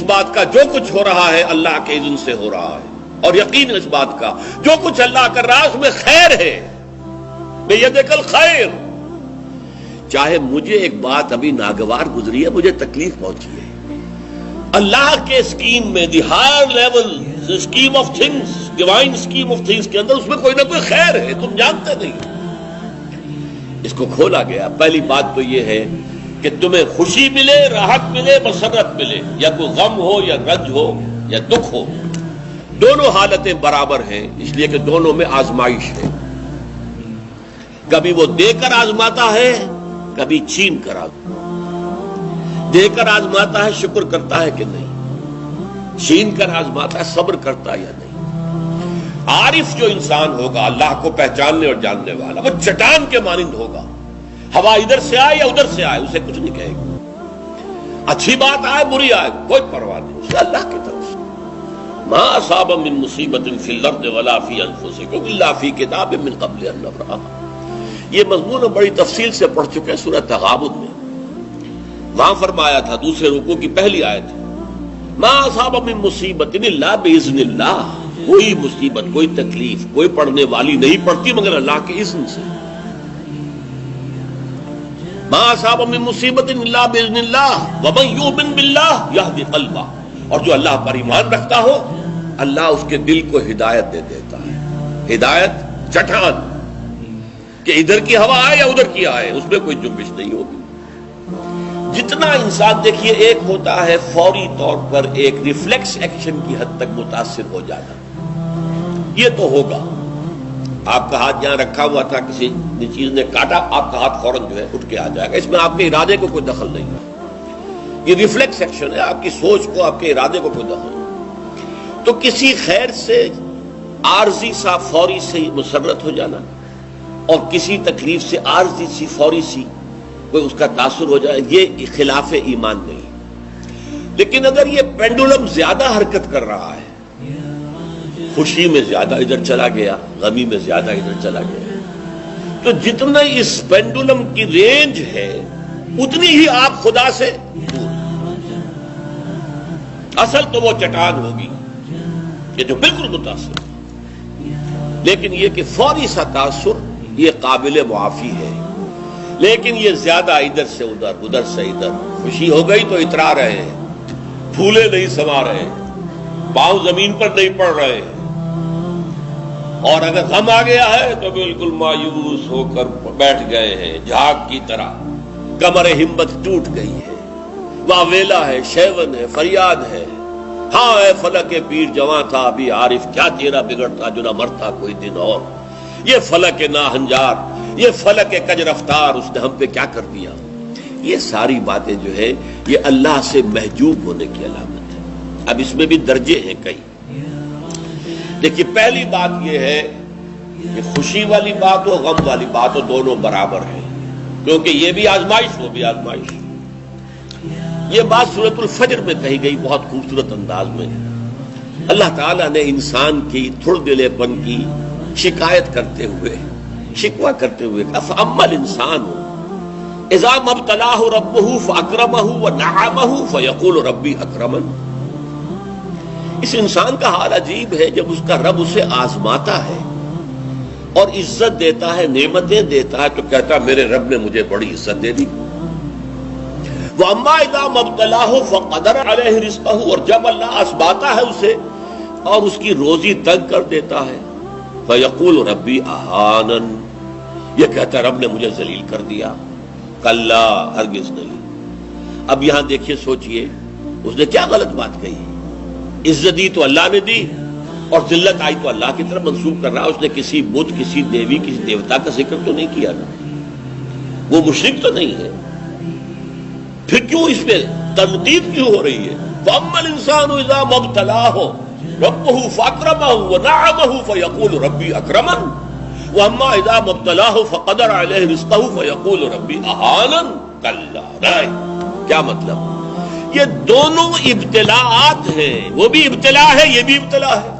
بات کا جو کچھ ہو رہا ہے اللہ کے اذن سے ہو رہا ہے، اور یقین اس بات کا جو کچھ اللہ کر رہا ہے اس میں خیر ہے، بیدک الخیر۔ چاہے مجھے ایک بات ابھی ناگوار گزری ہے، مجھے تکلیف پہنچی ہے، اللہ کے اسکیم میں، the higher level scheme of things, divine scheme of things کے اندر اس میں کوئی نہ کوئی خیر ہے، تم جانتے نہیں۔ اس کو کھولا گیا۔ پہلی بات تو یہ ہے کہ تمہیں خوشی ملے، راحت ملے، مسرت ملے، یا کوئی غم ہو یا رنج ہو یا دکھ ہو، دونوں حالتیں برابر ہیں، اس لیے کہ دونوں میں آزمائش ہے۔ کبھی وہ دے کر آزماتا ہے، کبھی چھین کر آزماتا، دے کر آزماتا ہے شکر کرتا ہے کہ نہیں، چھین کر آزماتا ہے صبر کرتا ہے یا نہیں۔ عارف جو انسان ہوگا، اللہ کو پہچاننے اور جاننے والا، وہ چٹان کے مانند ہوگا، ہوا ادھر سے آئے یا ادھر سے آئے اسے کچھ نہیں کہے گا، اچھی بات آئے بری آئے کوئی پرواہ نہیں، اسے اللہ کی طرف سے۔ ما اصاب من مصیبت فی الارض ولا فی انفسکم الا فی کتاب من قبل ان نبرأها۔ یہ مضمون ہم بڑی تفصیل سے پڑھ چکے ہیں سورہ تغابن میں، وہاں فرمایا تھا دوسرے رکوع کی پہلی آیت، ما اصاب من مصیبت الا باذن اللہ، کوئی مصیبت، کوئی تکلیف، کوئی پڑھنے والی نہیں پڑتی مگر اللہ کے اذن سے۔ ما اصاب من مصیبت الا باذن اللہ ومن یؤمن باللہ یہدی قلبہ، اور جو اللہ پر ایمان رکھتا ہو اللہ اس کے دل کو ہدایت دے دیتا ہے، ہدایت چٹان، کہ ادھر کی ہوا آئے یا ادھر کی آئے اس میں کوئی جنبش نہیں ہوگی۔ جتنا انسان دیکھیے، ایک ہوتا ہے فوری طور پر ایک ریفلیکس ایکشن کی حد تک متاثر ہو جانا، یہ تو ہوگا، آپ کا ہاتھ جہاں رکھا ہوا تھا کسی چیز نے کاٹا، آپ کا ہاتھ فوراً جو ہے اٹھ کے آ جائے گا، اس میں آپ کے ارادے کو کوئی دخل نہیں ہے، یہ ریفلیکس ایکشن ہے، آپ کی سوچ کو، آپ کے ارادے کو کوئی دخل نہیں۔ تو کسی خیر سے عارضی سا فوری سے مسرت ہو جانا، اور کسی تکلیف سے عارضی سی فوری سی کوئی اس کا تاثر ہو جائے، یہ خلاف ایمان نہیں۔ لیکن اگر یہ پینڈولم زیادہ حرکت کر رہا ہے، خوشی میں زیادہ ادھر چلا گیا، غمی میں زیادہ ادھر چلا گیا، تو جتنا اس پینڈولم کی رینج ہے اتنی ہی آپ خدا سے دور۔ اصل تو وہ چٹان ہوگی کہ جو بالکل متاثر، لیکن یہ کہ فوری سا تاثر یہ قابل معافی ہے، لیکن یہ زیادہ ادھر سے ادھر، ادھر سے ادھر، خوشی ہو گئی تو اترا رہے ہیں، پھولے نہیں سما رہے، پاؤں زمین پر نہیں پڑ رہے، اور اگر غم آ گیا ہے تو بالکل مایوس ہو کر بیٹھ گئے ہیں جھاگ کی طرح، کمر ہمت ٹوٹ گئی ہے، واویلا ہے، شیون ہے، فریاد ہے، ہاں اے فلک پیر جواں تھا ابھی عارف، کیا تیرا بگڑتا جو نہ مرتا کوئی دن اور، یہ فلک ناہنجار، یہ فلک کج رفتار، اس نے ہم پہ کیا کر دیا۔ یہ ساری باتیں جو ہے یہ اللہ سے محجوب ہونے کی علامت ہے۔ اب اس میں بھی درجے ہیں کئی۔ دیکھیے پہلی بات یہ ہے کہ خوشی والی بات ہو، غم والی بات ہو، دونوں برابر ہیں، کیونکہ یہ بھی آزمائش، وہ بھی آزمائش۔ یہ بات سورۃ الفجر میں کہی گئی بہت خوبصورت انداز میں۔ اللہ تعالیٰ نے انسان کی تھڑ دلے پن کی شکایت کرتے ہوئے، شکوہ کرتے ہوئے، فَأَمَّا الْإِنسَانُ إِذَا مَا ابْتَلَاهُ رَبُّهُ فَأَكْرَمَهُ وَنَعَمَهُ فَيَقُولُ رَبِّي أَكْرَمَنِ۔ اس انسان کا حال عجیب ہے، جب اس کا رب اسے آزماتا ہے اور عزت دیتا ہے، نعمتیں دیتا ہے، تو کہتا ہے میرے رب نے مجھے بڑی عزت دے دی۔ وَأَمَّا إِذَا مَا ابْتَلَاهُ فَقَدَرَ عَلَيْهِ رِزْقَهُ، اور جب اللہ آزماتا ہے اسے اور اس کی روزی تنگ کر دیتا ہے، فَيَقُولُ رَبِّي أَهَانَنِ، یہ کہتا ہے رب نے مجھے ذلیل کر دیا۔ کلا، ہرگز نہیں۔ اب یہاں دیکھیے، سوچئے اس نے کیا غلط بات کہی، عزت دی تو اللہ نے دی اور ذلت آئی تو اللہ کی طرف منسوب کر رہا، اس نے کسی بت، کسی دیوی، کسی دیوتا کا ذکر تو نہیں کیا نا، وہ مشرک تو نہیں ہے، پھر کیوں اس پہ تنقید کیوں ہو رہی ہے؟ فَأَمَّا الْإِنسَانُ إِذَا مَا ابْتَلَاهُ رَبُّهُ فَأَكْرَمَهُ وَنَعَمَهُ فَيَقُولُ رَبِّي أَكْرَمَنِ وَأَمَّا إِذَا مَا ابْتَلَاهُ فَقَدَرَ عَلَيْهِ رِزْقَهُ فَيَقُولُ رَبِّي أَهَانَنِ۔ کلا، کیا مطلب؟ یہ دونوں ابتلاءات ہیں، وہ بھی ابتلا ہے، یہ بھی ابتلا ہے،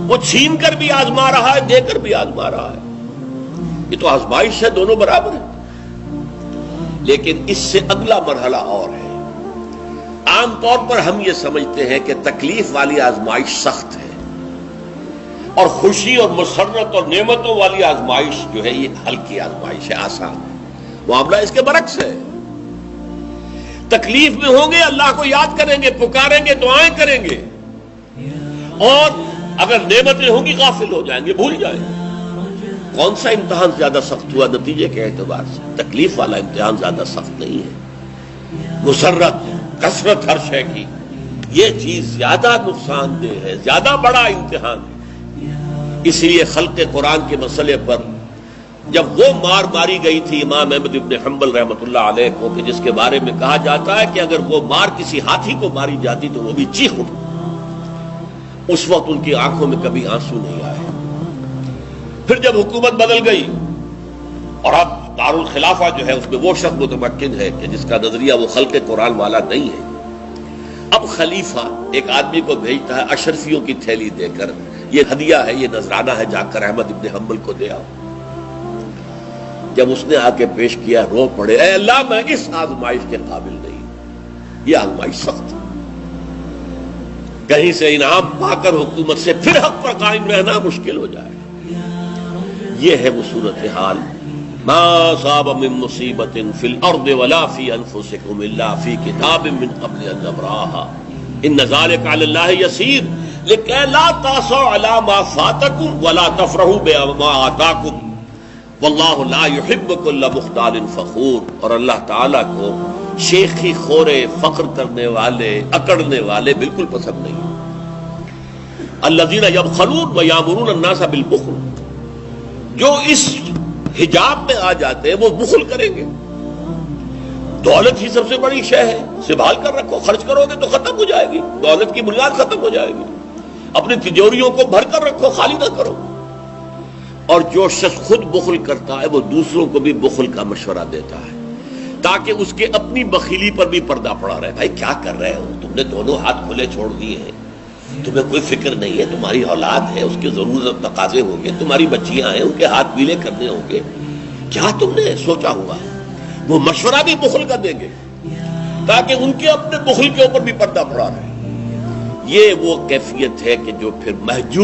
وہ چھین کر بھی آزما رہا ہے، دے کر بھی آزما رہا ہے، یہ تو آزمائش ہے، دونوں برابر ہیں۔ لیکن اس سے اگلا مرحلہ اور ہے، عام طور پر ہم یہ سمجھتے ہیں کہ تکلیف والی آزمائش سخت ہے اور خوشی اور مسرت اور نعمتوں والی آزمائش جو ہے یہ ہلکی آزمائش ہے، آسان ہے۔ معاملہ اس کے برعکس ہے۔ تکلیف میں ہوں گے اللہ کو یاد کریں گے، پکاریں گے، دعائیں کریں گے، اور اگر نعمتیں ہوں گی غافل ہو جائیں گے، بھول جائیں گے۔ کون سا امتحان زیادہ سخت ہوا نتیجے کے اعتبار سے؟ تکلیف والا امتحان زیادہ سخت نہیں ہے۔ مسرت، کثرت ہر شے کی، یہ چیز زیادہ نقصان دہ ہے، زیادہ بڑا امتحان ہے۔ اسی لیے خلق قرآن کے مسئلے پر جب وہ مار ماری گئی تھی امام احمد ابن حنبل رحمۃ اللہ علیہ کو، کہ جس کے بارے میں کہا جاتا ہے کہ اگر وہ مار کسی ہاتھی کو ماری جاتی تو وہ بھی چیخ اٹھتی، اس وقت ان کی آنکھوں میں کبھی آنسو نہیں آئے۔ پھر جب حکومت بدل گئی اور اب دارالخلافہ جو ہے اس میں وہ شخص متمکن ہے کہ جس کا نظریہ وہ خلق قرآن والا نہیں ہے، اب خلیفہ ایک آدمی کو بھیجتا ہے اشرفیوں کی تھیلی دے کر، یہ ہدیہ ہے، یہ نذرانہ ہے، جا کر احمد ابن حنبل کو دے آؤ۔ جب اس نے آ کے پیش کیا، رو پڑے، اے اللہ میں اس آزمائش کے قابل نہیں، یہ آزمائش سخت ہے۔ کہیں سے انعام پا کر حکومت سے پھر حق پر قائم رہنا مشکل ہو جائے۔ یہ ہے وہ صورتحال۔ ما اصاب من مصیبت فی الارض ولا فی انفسکم الا فی کتاب من قبل ان نبرأها ان ذلک علی اللہ یسیر لکہ لا تأسوا علی ما فاتکم ولا تفرحوا بما آتاکم واللہ لا يحب كل مختال فخور۔ اور اللہ تعالیٰ کو شیخی خورے، فخر کرنے والے، اکڑنے والے بالکل پسند نہیں۔ الذین یبخلون ویامرون الناس بالبخل، جو اس حجاب میں آ جاتے ہیں وہ بخل کریں گے۔ دولت ہی سب سے بڑی شے ہے، سنبھال کر رکھو، خرچ کرو گے تو ختم ہو جائے گی، دولت کی بنیاد ختم ہو جائے گی۔ اپنی تجوریوں کو بھر کر رکھو، خالی نہ کرو۔ اور جو شخص خود بخل کرتا ہے وہ دوسروں کو بھی بخل کا مشورہ دیتا ہے تاکہ اس کے اپنی بخیلی پر بھی پردہ پڑا رہے۔ بھائی کیا کر رہے ہو تم نے؟ دونوں ہاتھ کھلے چھوڑ دیے ہیں، تمہیں کوئی فکر نہیں ہے، تمہاری اولاد ہے، اس کے ضرورت تقاضے ہوں گے، تمہاری بچیاں ہیں، ان کے ہاتھ پیلے کرنے ہوں گے، کیا تم نے سوچا ہوا؟ وہ مشورہ بھی بخل کا دیں گے تاکہ ان کے اپنے بخل کے اوپر بھی پردہ پڑا رہے۔ یہ وہ کیفیت ہے کہ جو پھر محجوب